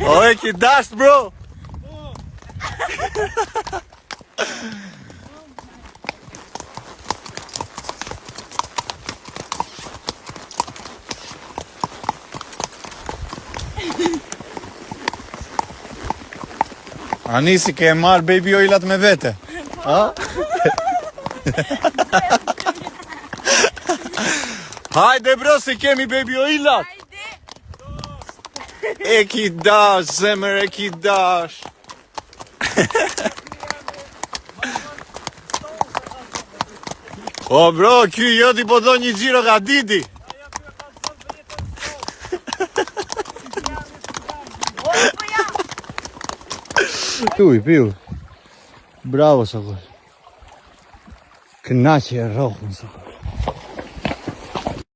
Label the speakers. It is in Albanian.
Speaker 1: O e ki dasht, bro. Anisi, ke e marrë baby oilat me vete? Ha? Hajde bro, se kemi baby oilat. E ki dash, zemër e ki dash. O bro, ky joti po do një gjiro ka didi. Piu. Bravo, Sokol. Kënaqje e rrohën, Sokol.